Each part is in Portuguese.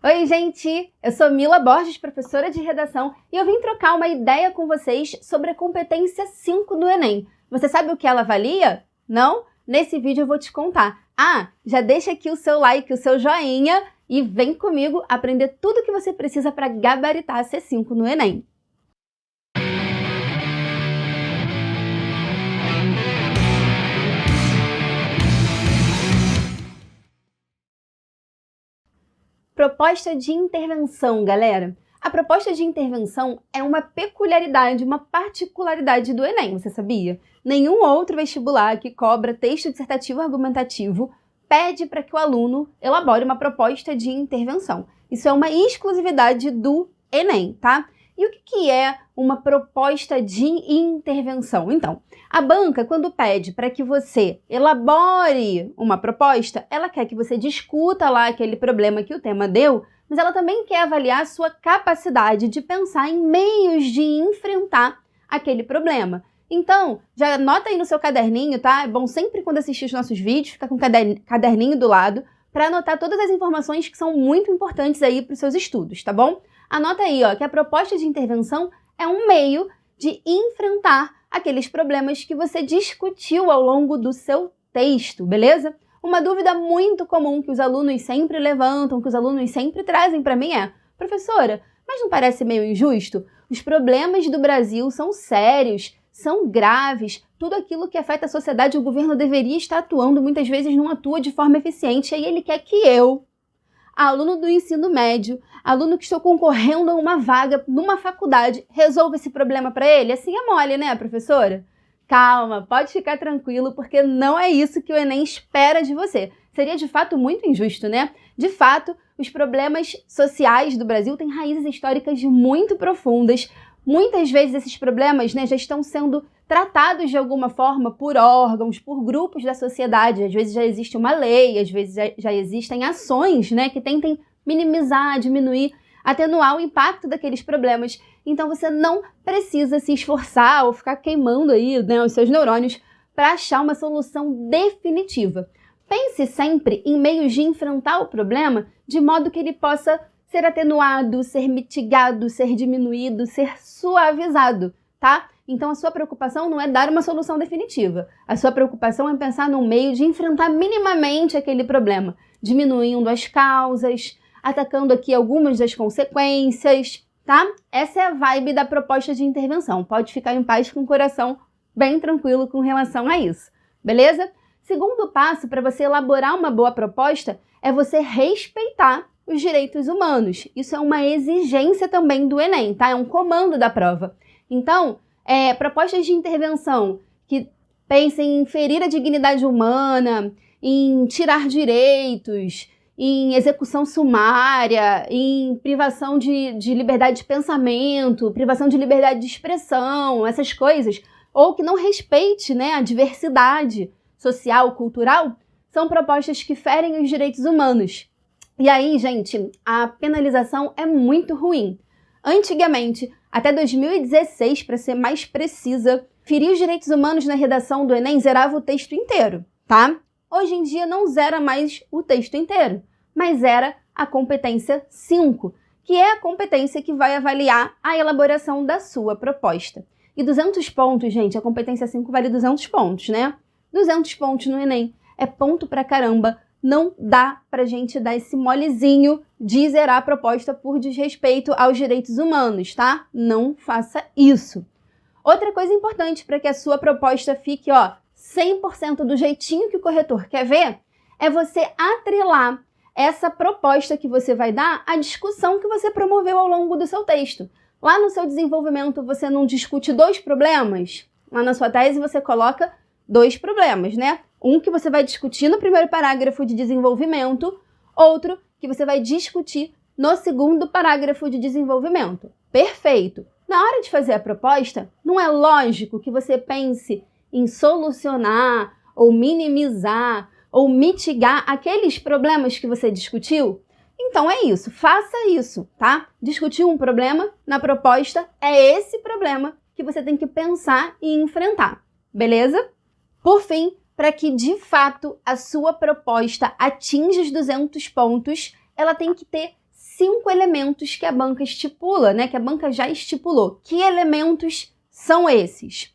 Oi, gente! Eu sou Mila Borges, professora de redação, e eu vim trocar uma ideia com vocês sobre a competência 5 do Enem. Você sabe o que ela avalia? Não? Nesse vídeo eu vou te contar. Já deixa aqui o seu like, o seu joinha e vem comigo aprender tudo o que você precisa para gabaritar a C5 no Enem. Proposta de intervenção, galera. A proposta de intervenção é uma peculiaridade, uma particularidade do Enem, você sabia? Nenhum outro vestibular que cobra texto dissertativo argumentativo pede para que o aluno elabore uma proposta de intervenção. Isso é uma exclusividade do Enem, tá? E o que é uma proposta de intervenção? Então, a banca, quando pede para que você elabore uma proposta, ela quer que você discuta lá aquele problema que o tema deu, mas ela também quer avaliar a sua capacidade de pensar em meios de enfrentar aquele problema. Então, já anota aí no seu caderninho, tá? É bom sempre quando assistir os nossos vídeos, ficar com o caderninho do lado, para anotar todas as informações que são muito importantes aí para os seus estudos, tá bom? Anota aí, ó, que a proposta de intervenção é um meio de enfrentar aqueles problemas que você discutiu ao longo do seu texto, beleza? Uma dúvida muito comum que os alunos sempre levantam, que os alunos sempre trazem para mim é: professora, mas não parece meio injusto? Os problemas do Brasil são sérios, são graves, tudo aquilo que afeta a sociedade o governo deveria estar atuando, muitas vezes não atua de forma eficiente, e aí ele quer que eu, aluno do ensino médio, aluno que estou concorrendo a uma vaga numa faculdade, resolva esse problema para ele? Assim é mole, né, professora? Calma, pode ficar tranquilo, porque não é isso que o Enem espera de você. Seria de fato muito injusto, né? De fato, os problemas sociais do Brasil têm raízes históricas muito profundas. Muitas vezes esses problemas, né, já estão sendo tratados de alguma forma por órgãos, por grupos da sociedade. Às vezes já existe uma lei, às vezes já existem ações, né, que tentem minimizar, diminuir, atenuar o impacto daqueles problemas. Então você não precisa se esforçar ou ficar queimando aí, né, os seus neurônios para achar uma solução definitiva. Pense sempre em meios de enfrentar o problema de modo que ele possa ser atenuado, ser mitigado, ser diminuído, ser suavizado, tá? Então a sua preocupação não é dar uma solução definitiva. A sua preocupação é pensar num meio de enfrentar minimamente aquele problema, diminuindo as causas, atacando aqui algumas das consequências, tá? Essa é a vibe da proposta de intervenção. Pode ficar em paz com o coração bem tranquilo com relação a isso, beleza? Segundo passo para você elaborar uma boa proposta é você respeitar os direitos humanos. Isso é uma exigência também do Enem, tá? É um comando da prova. Então, propostas de intervenção que pensem em ferir a dignidade humana, em tirar direitos, em execução sumária, em privação de liberdade de pensamento, privação de liberdade de expressão, essas coisas, ou que não respeite, né, a diversidade social, cultural, são propostas que ferem os direitos humanos. E aí, gente, a penalização é muito ruim. Antigamente, até 2016, para ser mais precisa, ferir os direitos humanos na redação do Enem zerava o texto inteiro, tá? Hoje em dia não zera mais o texto inteiro, mas zera a competência 5, que é a competência que vai avaliar a elaboração da sua proposta. E 200 pontos, gente, a competência 5 vale 200 pontos, né? 200 pontos no Enem é ponto pra caramba. Não dá pra gente dar esse molezinho de zerar a proposta por desrespeito aos direitos humanos, tá? Não faça isso. Outra coisa importante para que a sua proposta fique, ó, 100% do jeitinho que o corretor quer ver, é você atrelar essa proposta que você vai dar à discussão que você promoveu ao longo do seu texto. Lá no seu desenvolvimento você não discute 2 problemas? Lá na sua tese você coloca 2 problemas, né? Um que você vai discutir no primeiro parágrafo de desenvolvimento, outro que você vai discutir no segundo parágrafo de desenvolvimento. Perfeito! Na hora de fazer a proposta, não é lógico que você pense em solucionar, ou minimizar, ou mitigar aqueles problemas que você discutiu? Então é isso, faça isso, tá? Discutir um problema na proposta é esse problema que você tem que pensar e enfrentar, beleza? Por fim, para que de fato a sua proposta atinja os 200 pontos, ela tem que ter 5 elementos que a banca estipula, né? Que a banca já estipulou. Que elementos são esses?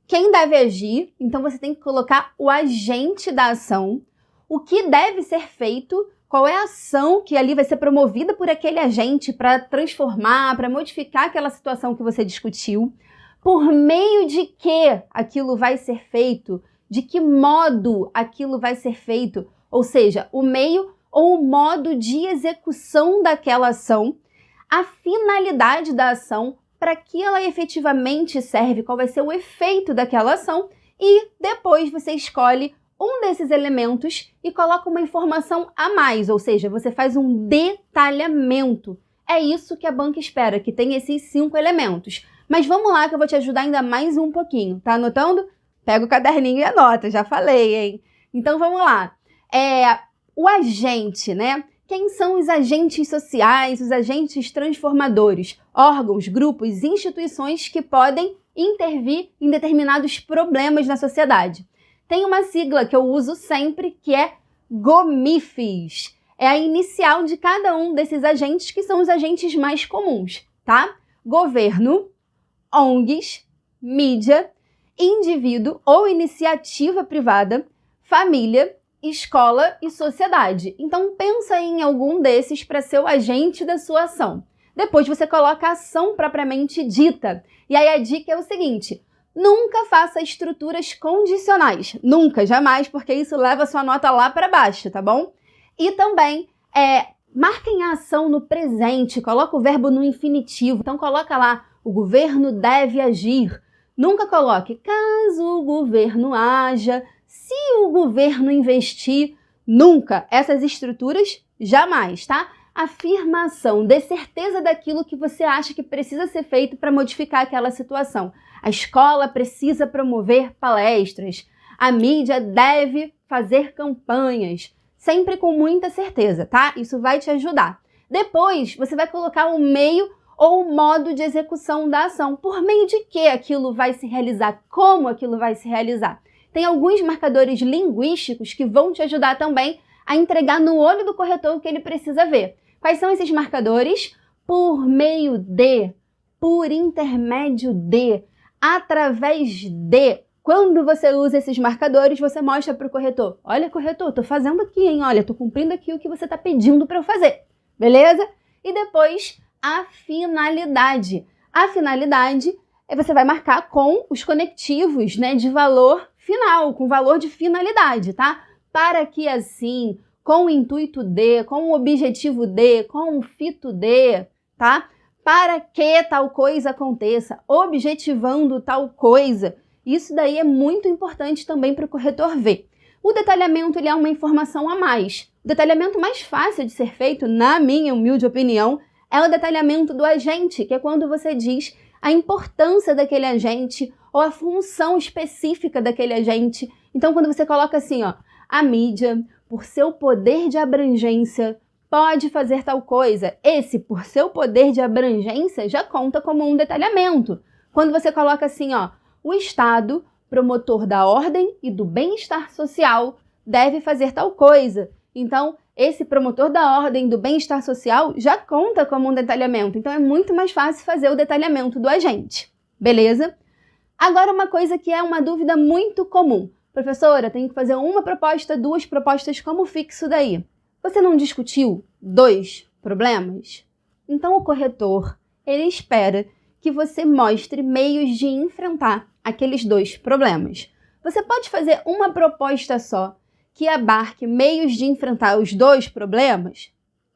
Quem deve agir? Então você tem que colocar o agente da ação, o que deve ser feito, qual é a ação que ali vai ser promovida por aquele agente para transformar, para modificar aquela situação que você discutiu, por meio de que aquilo vai ser feito, de que modo aquilo vai ser feito, ou seja, o meio ou o modo de execução daquela ação, a finalidade da ação, para que ela efetivamente serve, qual vai ser o efeito daquela ação, e depois você escolhe um desses elementos e coloca uma informação a mais, ou seja, você faz um detalhamento. É isso que a banca espera, que tenha esses 5 elementos. Mas vamos lá que eu vou te ajudar ainda mais um pouquinho. Tá anotando? Pega o caderninho e anota, já falei, hein? Então vamos lá. O agente, né? Quem são os agentes sociais, os agentes transformadores? Órgãos, grupos, instituições que podem intervir em determinados problemas na sociedade. Tem uma sigla que eu uso sempre, que é GOMIFES. É a inicial de cada um desses agentes, que são os agentes mais comuns, tá? Governo, ONGs, mídia, indivíduo ou iniciativa privada, família, escola e sociedade. Então pensa em algum desses para ser o agente da sua ação. Depois você coloca a ação propriamente dita. E aí a dica é o seguinte: nunca faça estruturas condicionais. Nunca, jamais, porque isso leva a sua nota lá para baixo, tá bom? E também marquem a ação no presente, coloca o verbo no infinitivo. Então coloca lá, o governo deve agir. Nunca coloque caso o governo haja, se o governo investir. Nunca. Essas estruturas, jamais, tá? Afirmação, dê certeza daquilo que você acha que precisa ser feito para modificar aquela situação. A escola precisa promover palestras. A mídia deve fazer campanhas. Sempre com muita certeza, tá? Isso vai te ajudar. Depois, você vai colocar o meio ou o modo de execução da ação. Por meio de que aquilo vai se realizar? Como aquilo vai se realizar? Tem alguns marcadores linguísticos que vão te ajudar também a entregar no olho do corretor o que ele precisa ver. Quais são esses marcadores? Por meio de, por intermédio de, através de. Quando você usa esses marcadores, você mostra para o corretor: olha, corretor, estou fazendo aqui, hein? Olha, estou cumprindo aqui o que você está pedindo para eu fazer. Beleza? E depois, a finalidade. A finalidade você vai marcar com os conectivos, né, de valor final, com valor de finalidade, tá? Para que assim, com o intuito de, com o objetivo de, com o fito de, tá? Para que tal coisa aconteça, objetivando tal coisa. Isso daí é muito importante também para o corretor ver. O detalhamento ele é uma informação a mais. O detalhamento mais fácil de ser feito, na minha humilde opinião, é o detalhamento do agente, que é quando você diz a importância daquele agente ou a função específica daquele agente. Então, quando você coloca assim, ó, a mídia, por seu poder de abrangência, pode fazer tal coisa. Esse, por seu poder de abrangência, já conta como um detalhamento. Quando você coloca assim, ó, o Estado, promotor da ordem e do bem-estar social, deve fazer tal coisa. Então, esse promotor da ordem e do bem-estar social já conta como um detalhamento. Então, é muito mais fácil fazer o detalhamento do agente. Beleza? Agora, uma coisa que é uma dúvida muito comum. Professora, tenho que fazer uma proposta, 2 propostas, como fixo daí? Você não discutiu 2 problemas? Então, o corretor, ele espera que você mostre meios de enfrentar aqueles 2 problemas. Você pode fazer uma proposta só que abarque meios de enfrentar os 2 problemas?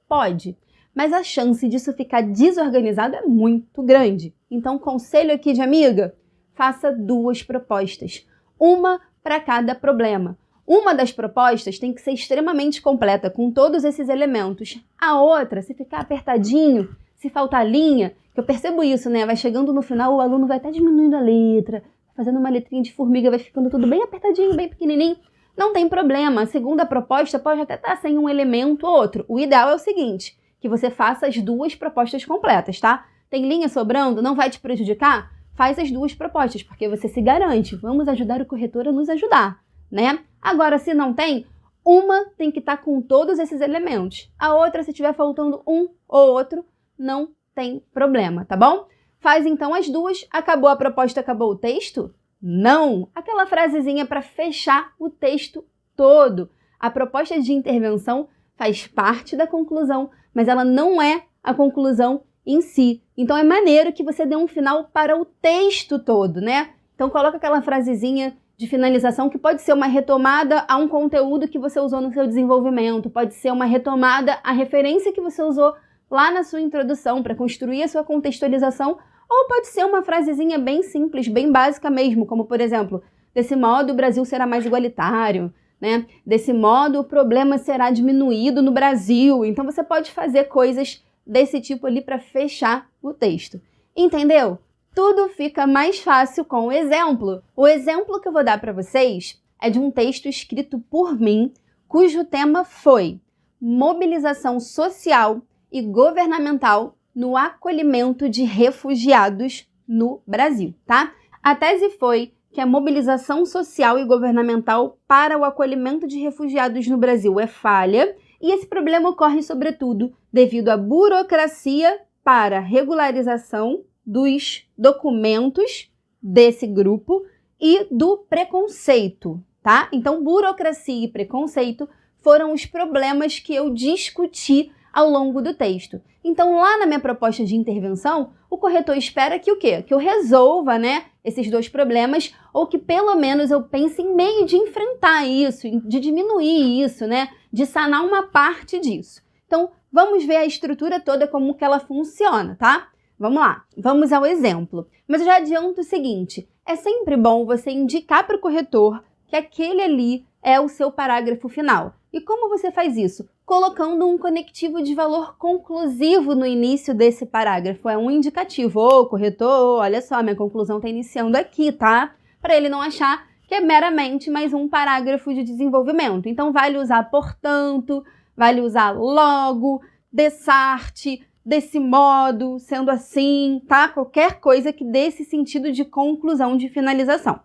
Pode, mas a chance disso ficar desorganizado é muito grande. Então, conselho aqui de amiga, faça 2 propostas, uma para cada problema. Uma das propostas tem que ser extremamente completa, com todos esses elementos. A outra, se ficar apertadinho, se faltar linha, que eu percebo isso, né? Vai chegando no final, o aluno vai até diminuindo a letra, fazendo uma letrinha de formiga, vai ficando tudo bem apertadinho, bem pequenininho. Não tem problema, a segunda proposta pode até estar sem um elemento ou outro. O ideal é o seguinte, que você faça as 2 propostas completas, tá? Tem linha sobrando, não vai te prejudicar? Faz as 2 propostas, porque você se garante. Vamos ajudar o corretor a nos ajudar, né? Agora, se não tem, Uma tem que estar com todos esses elementos. A outra, se tiver faltando um ou outro, não tem problema, tá bom? Faz então as duas. Acabou a proposta, acabou o texto? Não! Aquela frasezinha para fechar o texto todo. A proposta de intervenção faz parte da conclusão, mas ela não é a conclusão em si. Então é maneiro que você dê um final para o texto todo, né? Então coloca aquela frasezinha de finalização que pode ser uma retomada a um conteúdo que você usou no seu desenvolvimento, pode ser uma retomada à referência que você usou lá na sua introdução para construir a sua contextualização, ou pode ser uma frasezinha bem simples, bem básica mesmo, como por exemplo, desse modo o Brasil será mais igualitário, né? Desse modo o problema será diminuído no Brasil. Então você pode fazer coisas desse tipo ali para fechar o texto. Entendeu? Tudo fica mais fácil com o exemplo. O exemplo que eu vou dar para vocês é de um texto escrito por mim, cujo tema foi mobilização social e governamental no acolhimento de refugiados no Brasil, tá? A tese foi que a mobilização social e governamental para o acolhimento de refugiados no Brasil é falha e esse problema ocorre, sobretudo, devido à burocracia para regularização dos documentos desse grupo e do preconceito, tá? Então, burocracia e preconceito foram os problemas que eu discuti ao longo do texto. Então, lá na minha proposta de intervenção, o corretor espera que o quê? Que eu resolva, né, esses dois problemas, ou que pelo menos eu pense em meio de enfrentar isso, de diminuir isso, né, de sanar uma parte disso. Então, vamos ver a estrutura toda, como que ela funciona, tá? Vamos lá, vamos ao exemplo. Mas eu já adianto o seguinte, é sempre bom você indicar para o corretor que aquele ali é o seu parágrafo final. E como você faz isso? Colocando um conectivo de valor conclusivo no início desse parágrafo. É um indicativo. Ô, corretor, olha só, minha conclusão está iniciando aqui, tá? Para ele não achar que é meramente mais um parágrafo de desenvolvimento. Então, vale usar portanto, vale usar logo, dessarte, desse modo, sendo assim, tá? Qualquer coisa que dê esse sentido de conclusão, de finalização.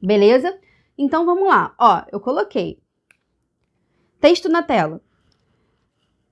Beleza? Então, vamos lá. Ó, eu coloquei texto na tela.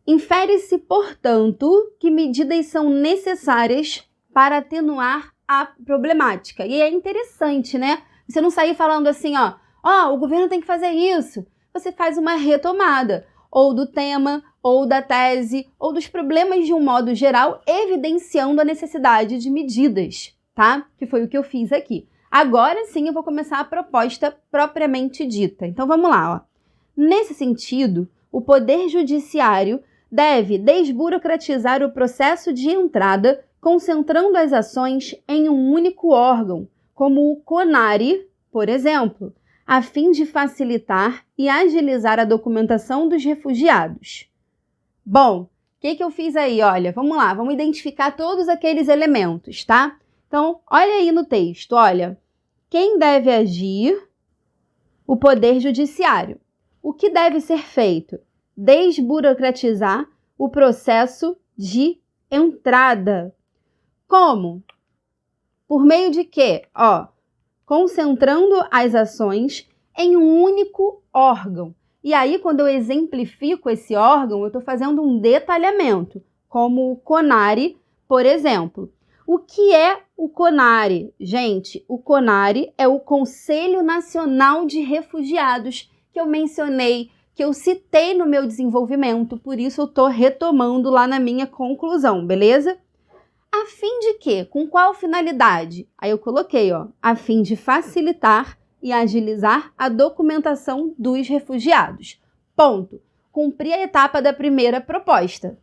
Infere-se, portanto, que medidas são necessárias para atenuar a problemática. E é interessante, né? Você não sair falando assim, ó, o governo tem que fazer isso. Você faz uma retomada, ou do tema, ou da tese, ou dos problemas de um modo geral, evidenciando a necessidade de medidas, tá? Que foi o que eu fiz aqui. Agora sim eu vou começar a proposta propriamente dita. Então vamos lá, ó. Nesse sentido, o Poder Judiciário deve desburocratizar o processo de entrada, concentrando as ações em um único órgão, como o CONARE, por exemplo, a fim de facilitar e agilizar a documentação dos refugiados. Bom, o que eu fiz aí? Olha, vamos lá, vamos identificar todos aqueles elementos, tá? Então, olha aí no texto, olha, quem deve agir? O Poder Judiciário. O que deve ser feito? Desburocratizar o processo de entrada. Como? Por meio de quê? Ó, concentrando as ações em um único órgão. E aí, quando eu exemplifico esse órgão, eu estou fazendo um detalhamento, como o CONARE, por exemplo. O que é o CONARE? Gente, o CONARE é o Conselho Nacional de Refugiados, que eu mencionei, que eu citei no meu desenvolvimento, por isso eu estou retomando lá na minha conclusão, beleza? A fim de quê? Com qual finalidade? Aí eu coloquei, ó, a fim de facilitar e agilizar a documentação dos refugiados. Ponto. Cumpri a etapa da primeira proposta.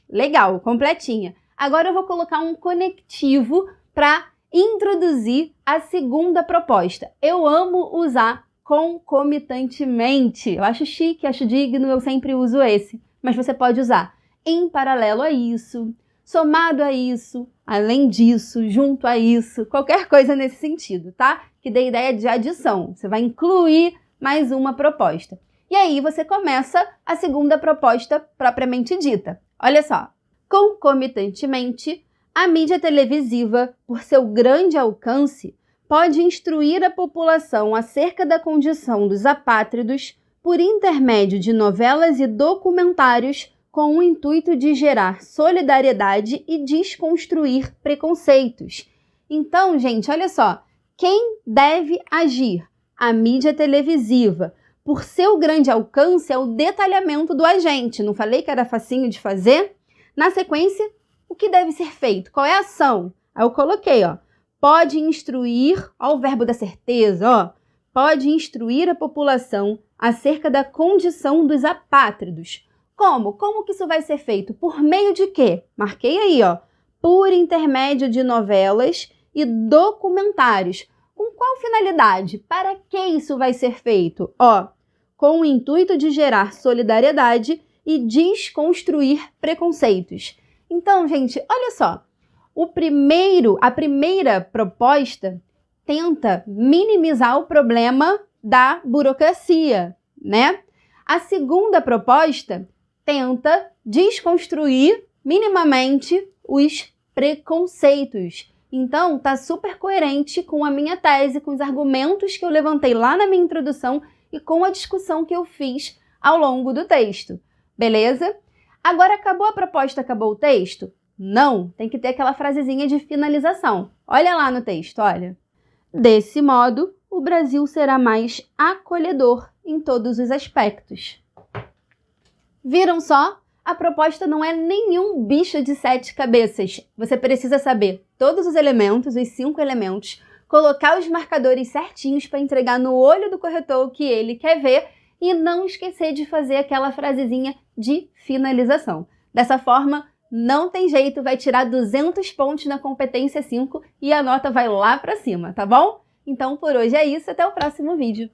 Legal, completinha. Agora eu vou colocar um conectivo para introduzir a segunda proposta. Eu amo usar concomitantemente. Eu acho chique, acho digno, eu sempre uso esse. Mas você pode usar em paralelo a isso, somado a isso, além disso, junto a isso, qualquer coisa nesse sentido, tá? Que dê ideia de adição. Você vai incluir mais uma proposta. E aí você começa a segunda proposta propriamente dita. Olha só. Concomitantemente, a mídia televisiva, por seu grande alcance, pode instruir a população acerca da condição dos apátridos por intermédio de novelas e documentários com o intuito de gerar solidariedade e desconstruir preconceitos. Então, gente, olha só, quem deve agir? A mídia televisiva. Por seu grande alcance, é o detalhamento do agente. Não falei que era facinho de fazer? Na sequência, o que deve ser feito? Qual é a ação? Aí eu coloquei, ó, pode instruir, ó o verbo da certeza, ó, pode instruir a população acerca da condição dos apátridos. Como? Como que isso vai ser feito? Por meio de quê? Marquei aí, ó, por intermédio de novelas e documentários. Com qual finalidade? Para que isso vai ser feito? Ó, com o intuito de gerar solidariedade e desconstruir preconceitos. Então, gente, olha só, a primeira proposta tenta minimizar o problema da burocracia, né? A segunda proposta tenta desconstruir minimamente os preconceitos. Então, tá super coerente com a minha tese, com os argumentos que eu levantei lá na minha introdução e com a discussão que eu fiz ao longo do texto. Beleza? Agora acabou a proposta, acabou o texto? Não, tem que ter aquela frasezinha de finalização. Olha lá no texto, olha. Desse modo, o Brasil será mais acolhedor em todos os aspectos. Viram só? A proposta não é nenhum bicho de 7 cabeças. Você precisa saber todos os elementos, os 5 elementos, colocar os marcadores certinhos para entregar no olho do corretor o que ele quer ver e não esquecer de fazer aquela frasezinha de finalização. Dessa forma, não tem jeito, vai tirar 200 pontos na competência 5 e a nota vai lá para cima, tá bom? Então, por hoje é isso, até o próximo vídeo.